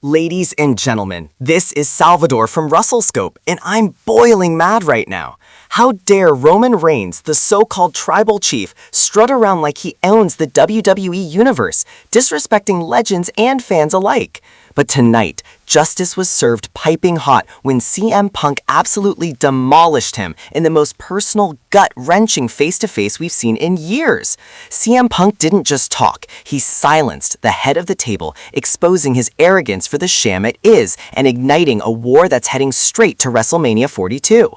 Ladies and gentlemen, this is Salvador from Russellscope, and I'm boiling mad right now. How dare Roman Reigns, the so-called tribal chief, strut around like he owns the WWE universe, disrespecting legends and fans alike? But tonight, justice was served piping hot when CM Punk absolutely demolished him in the most personal, gut-wrenching face-to-face we've seen in years. CM Punk didn't just talk, he silenced the head of the table, exposing his arrogance for the sham it is and igniting a war that's heading straight to WrestleMania 42.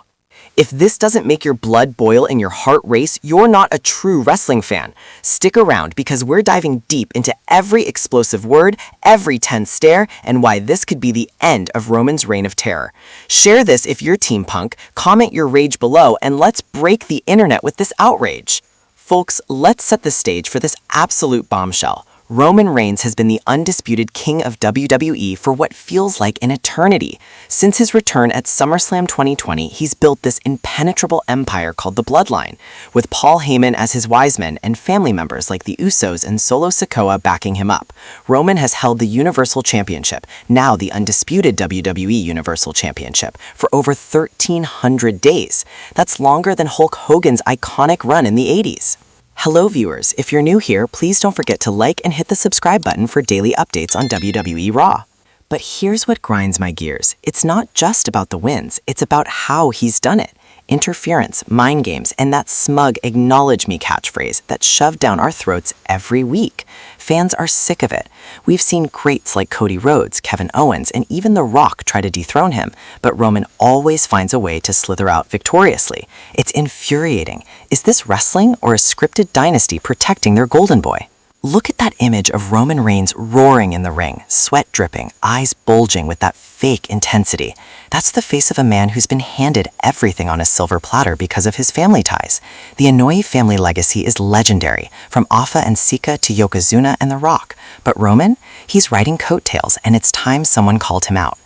If this doesn't make your blood boil and your heart race, you're not a true wrestling fan. Stick around because we're diving deep into every explosive word, every tense stare, and why this could be the end of Roman's reign of terror. Share this if you're Team Punk, comment your rage below, and let's break the internet with this outrage. Folks, let's set the stage for this absolute bombshell. Roman Reigns has been the undisputed king of WWE for what feels like an eternity. Since his return at SummerSlam 2020, he's built this impenetrable empire called the Bloodline, with Paul Heyman as his wise men and family members like the Usos and Solo Sikoa backing him up. Roman has held the Universal Championship, now the undisputed WWE Universal Championship, for over 1,300 days. That's longer than Hulk Hogan's iconic run in the 80s. Hello viewers, if you're new here, please don't forget to like and hit the subscribe button for daily updates on WWE Raw. But here's what grinds my gears. It's not just about the wins, it's about how he's done it. Interference, mind games, and that smug acknowledge me catchphrase that's shoved down our throats every week. Fans are sick of it. We've seen greats like Cody Rhodes, Kevin Owens, and even The Rock try to dethrone him, but Roman always finds a way to slither out victoriously. It's infuriating. Is this wrestling or a scripted dynasty protecting their golden boy? Look at that image of Roman Reigns roaring in the ring, sweat dripping, eyes bulging with that fake intensity. That's the face of a man who's been handed everything on a silver platter because of his family ties. The Inoue family legacy is legendary, from Afa and Sika to Yokozuna and The Rock. But Roman? He's riding coattails, and it's time someone called him out.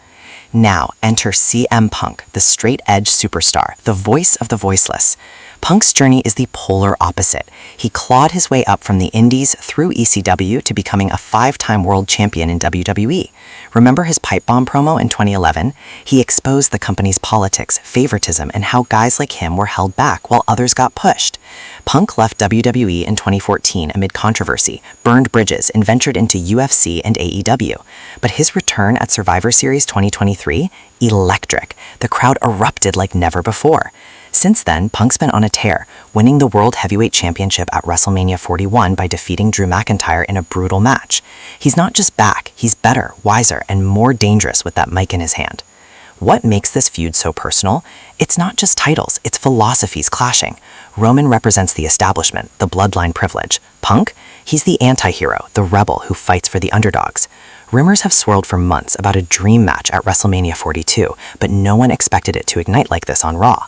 Now, enter CM Punk, the straight-edge superstar, the voice of the voiceless. Punk's journey is the polar opposite. He clawed his way up from the Indies through ECW to becoming a 5-time world champion in WWE. Remember his pipe bomb promo in 2011? He exposed the company's politics, favoritism, and how guys like him were held back while others got pushed. Punk left WWE in 2014 amid controversy, burned bridges, and ventured into UFC and AEW. But his return at Survivor Series 2023? Electric. The crowd erupted like never before. Since then, Punk's been on a tear, winning the World Heavyweight Championship at WrestleMania 41 by defeating Drew McIntyre in a brutal match. He's not just back, he's better, wiser, and more dangerous with that mic in his hand. What makes this feud so personal? It's not just titles, it's philosophies clashing. Roman represents the establishment, the bloodline privilege. Punk? He's the anti-hero, the rebel who fights for the underdogs. Rumors have swirled for months about a dream match at WrestleMania 42, but no one expected it to ignite like this on Raw.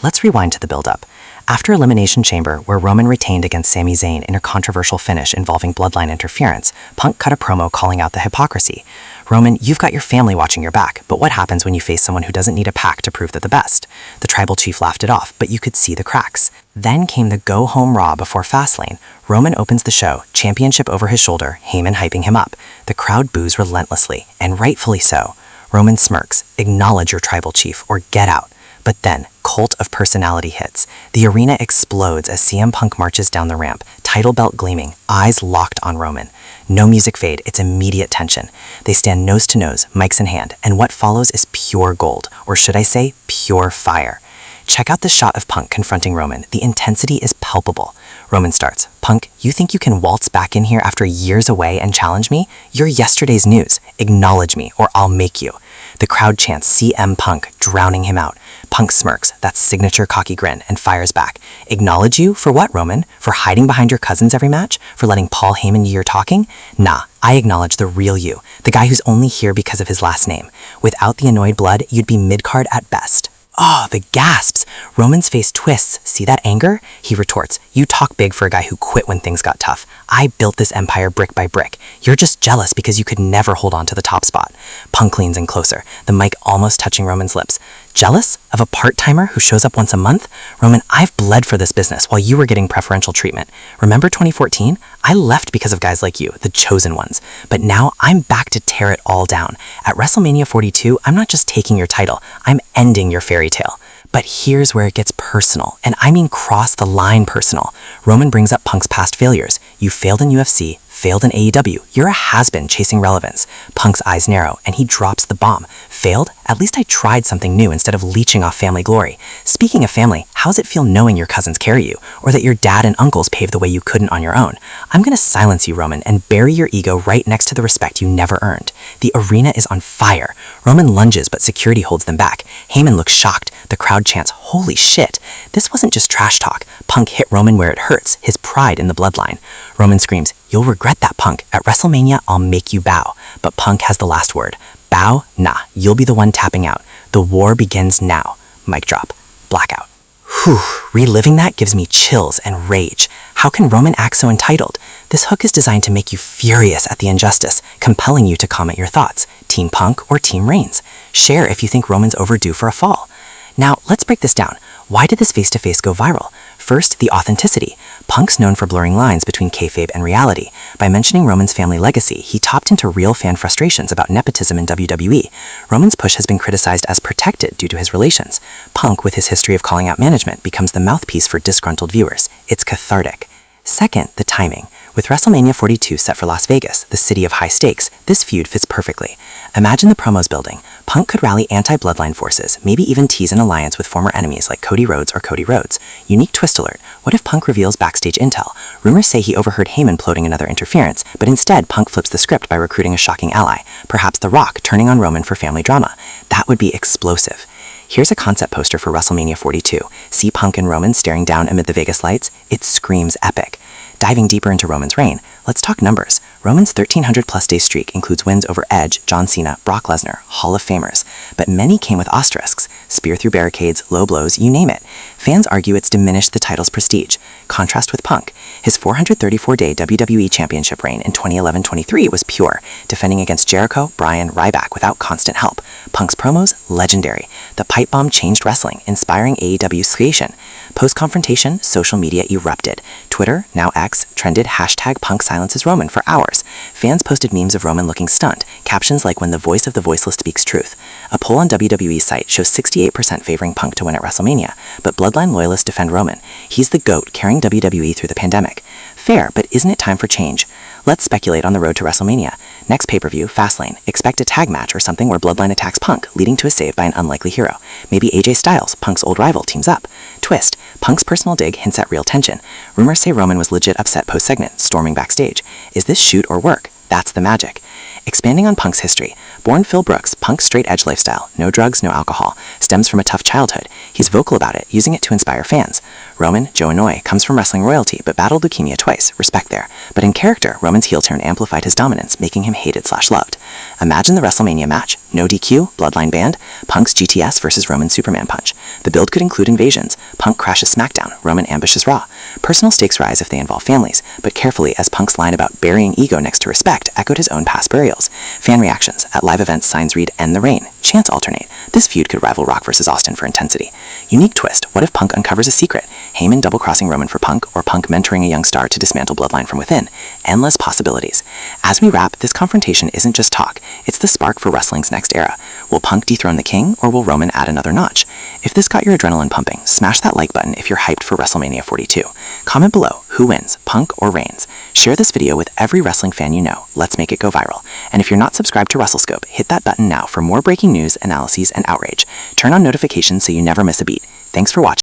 Let's rewind to the build-up. After Elimination Chamber, where Roman retained against Sami Zayn in a controversial finish involving bloodline interference, Punk cut a promo calling out the hypocrisy. Roman, you've got your family watching your back, but what happens when you face someone who doesn't need a pack to prove they're the best? The tribal chief laughed it off, but you could see the cracks. Then came the go-home Raw before Fastlane. Roman opens the show, championship over his shoulder, Heyman hyping him up. The crowd boos relentlessly, and rightfully so. Roman smirks, acknowledge your tribal chief, or get out. But then, cult of personality hits. The arena explodes as CM Punk marches down the ramp, title belt gleaming, eyes locked on Roman. No music fade, it's immediate tension. They stand nose to nose, mics in hand, and what follows is pure gold, or should I say, pure fire. Check out the shot of Punk confronting Roman. The intensity is palpable. Roman starts, Punk, you think you can waltz back in here after years away and challenge me? You're yesterday's news. Acknowledge me, or I'll make you. The crowd chants CM Punk, drowning him out. Punk smirks, that signature cocky grin, and fires back. Acknowledge you? For what, Roman? For hiding behind your cousins every match? For letting Paul Heyman do your talking? Nah, I acknowledge the real you, the guy who's only here because of his last name. Without the annoyed blood, you'd be mid-card at best. Oh, the gasps! Roman's face twists. See that anger? He retorts, you talk big for a guy who quit when things got tough. I built this empire brick by brick. You're just jealous because you could never hold on to the top spot. Punk leans in closer, the mic almost touching Roman's lips. Jealous? Of a part-timer who shows up once a month? Roman, I've bled for this business while you were getting preferential treatment. Remember 2014? I left because of guys like you, the chosen ones. But now I'm back to tear it all down. At WrestleMania 42, I'm not just taking your title, I'm ending your fairy tale. But here's where it gets personal, and I mean cross the line personal. Roman brings up Punk's past failures. You failed in UFC, failed in AEW. You're a has-been chasing relevance. Punk's eyes narrow, and he drops the bomb. Failed? At least I tried something new instead of leeching off family glory. Speaking of family, how's it feel knowing your cousins carry you, or that your dad and uncles paved the way you couldn't on your own? I'm gonna silence you, Roman, and bury your ego right next to the respect you never earned. The arena is on fire. Roman lunges, but security holds them back. Heyman looks shocked. The crowd chants, holy shit. This wasn't just trash talk. Punk hit Roman where it hurts, his pride in the bloodline. Roman screams, you'll regret that, Punk. At WrestleMania, I'll make you bow. But Punk has the last word. Bow? Nah, you'll be the one tapping out. The war begins now. Mic drop. Blackout. Whew, reliving that gives me chills and rage. How can Roman act so entitled? This hook is designed to make you furious at the injustice, compelling you to comment your thoughts. Team Punk or Team Reigns? Share if you think Roman's overdue for a fall. Now, let's break this down. Why did this face-to-face go viral? First, the authenticity. Punk's known for blurring lines between kayfabe and reality. By mentioning Roman's family legacy, he tapped into real fan frustrations about nepotism in WWE. Roman's push has been criticized as protected due to his relations. Punk, with his history of calling out management, becomes the mouthpiece for disgruntled viewers. It's cathartic. Second, the timing. With WrestleMania 42 set for Las Vegas, the city of high stakes, this feud fits perfectly. Imagine the promos building. Punk could rally anti-bloodline forces, maybe even tease an alliance with former enemies like Cody Rhodes or Cody Rhodes. Unique twist alert. What if Punk reveals backstage intel? Rumors say he overheard Heyman plotting another interference, but instead Punk flips the script by recruiting a shocking ally. Perhaps The Rock turning on Roman for family drama. That would be explosive. Here's a concept poster for WrestleMania 42. See Punk and Roman staring down amid the Vegas lights? It screams epic. Diving deeper into Roman's reign, let's talk numbers. Roman's 1,300-plus day streak includes wins over Edge, John Cena, Brock Lesnar, Hall of Famers. But many came with asterisks. Spear through barricades, low blows, you name it. Fans argue it's diminished the title's prestige. Contrast with Punk. His 434-day WWE Championship reign in 2011-23 was pure, defending against Jericho, Bryan, Ryback without constant help. Punk's promos? Legendary. The pipe bomb changed wrestling, inspiring AEW's creation. Post-confrontation, social media erupted. Twitter, now X, trended hashtag Punk silences Roman for hours. Fans posted memes of Roman looking stunned, captions like when the voice of the voiceless speaks truth. A poll on WWE's site shows 68% favoring Punk to win at WrestleMania, but Bloodline loyalists defend Roman. He's the GOAT carrying WWE through the pandemic. Fair, but isn't it time for change? Let's speculate on the road to WrestleMania. Next pay-per-view, Fastlane. Expect a tag match or something where Bloodline attacks Punk, leading to a save by an unlikely hero. Maybe AJ Styles, Punk's old rival, teams up. Twist. Punk's personal dig hints at real tension. Rumors say Roman was legit upset post-segment, storming backstage. Is this shoot or work? That's the magic. Expanding on Punk's history, born Phil Brooks, Punk's straight edge lifestyle, no drugs, no alcohol, stems from a tough childhood. He's vocal about it, using it to inspire fans. Roman, Joe Inoue, comes from wrestling royalty, but battled leukemia twice, respect there. But in character, Roman's heel turn amplified his dominance, making him hated/loved. Imagine the WrestleMania match, no DQ, bloodline banned, Punk's GTS versus Roman's Superman punch. The build could include invasions. Punk crashes SmackDown, Roman ambushes Raw. Personal stakes rise if they involve families, but carefully as Punk's line about burying ego next to respect echoed his own past burials. Fan reactions. At live events, signs read, end the reign. Chants alternate. This feud could rival Rock vs. Austin for intensity. Unique twist. What if Punk uncovers a secret? Heyman double-crossing Roman for Punk, or Punk mentoring a young star to dismantle Bloodline from within? Endless possibilities. As we wrap, this confrontation isn't just talk. It's the spark for wrestling's next era. Will Punk dethrone the king, or will Roman add another notch? If this got your adrenaline pumping, smash that like button if you're hyped for WrestleMania 42. Comment below, who wins, Punk or Reigns? Share this video with every wrestling fan you know. Let's make it go viral. And if you're not subscribed to WrestleScope, hit that button now for more breaking news, analyses, and outrage. Turn on notifications so you never miss a beat. Thanks for watching.